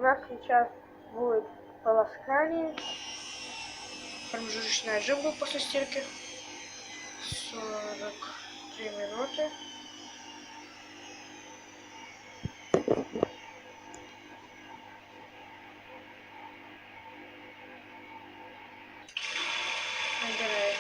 нас сейчас будет полоскание. Промежуточный отжим был после стирки. 43 минуты. Набирает.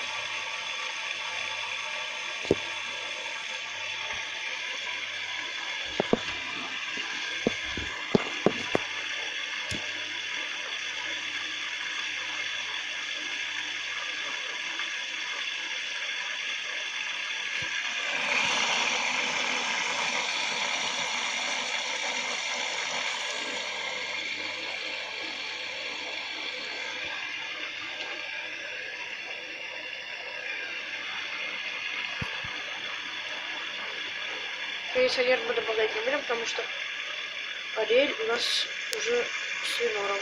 Кондиционер мы добавлять не будем, потому что парель у нас уже с винором.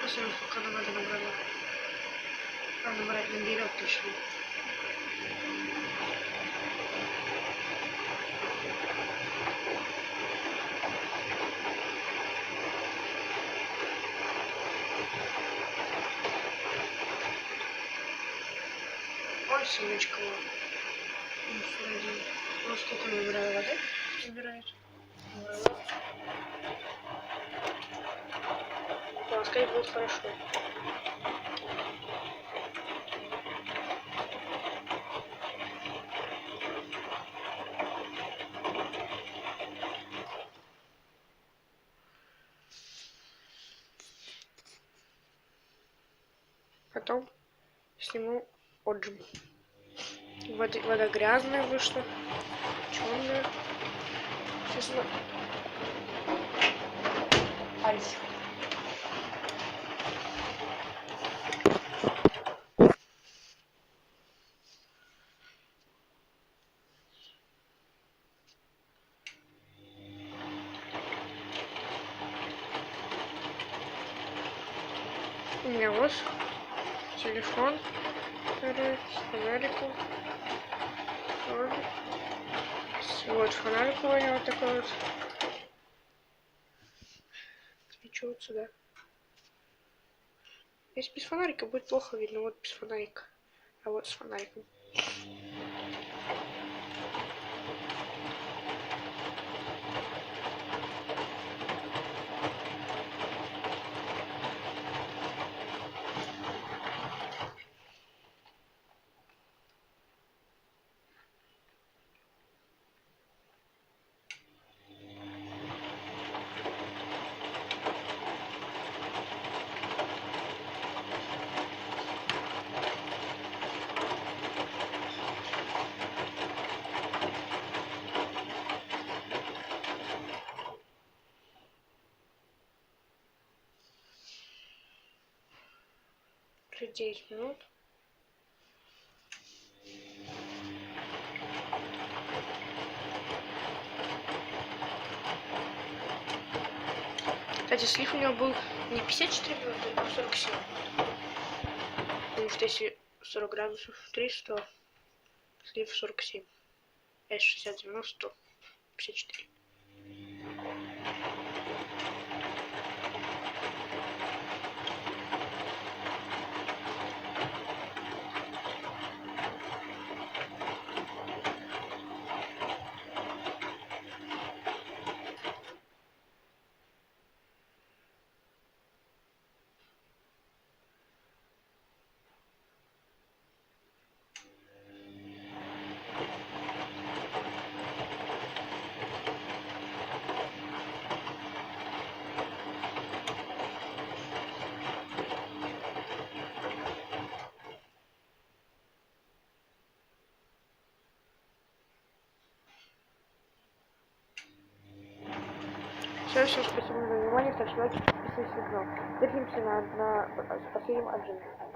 Посмотрим, сколько нам надо набрать. А набрать наберет точно. Ой, сумочка. Ну, сколько набираю воды? Забирает. Полоскать будет хорошо. Потом сниму отжим. Вода грязная вышла, черная. Честно. Альф. У меня вот телефон второй с фонариком. Вот фонарик у меня вот такой вот. Свечу вот сюда. Если без фонарика будет плохо видно, вот без фонарика. А вот с фонариком. Уже 9 минут. Кстати, слив у него был не 54 минуты, а 47. Потому что если 40 градусов 300, то слив 47. А 60, 90, 54. Все, всем спасибо за внимание, ставьте лайки, подписывайтесь на канал. Держимся на последнем отжиме.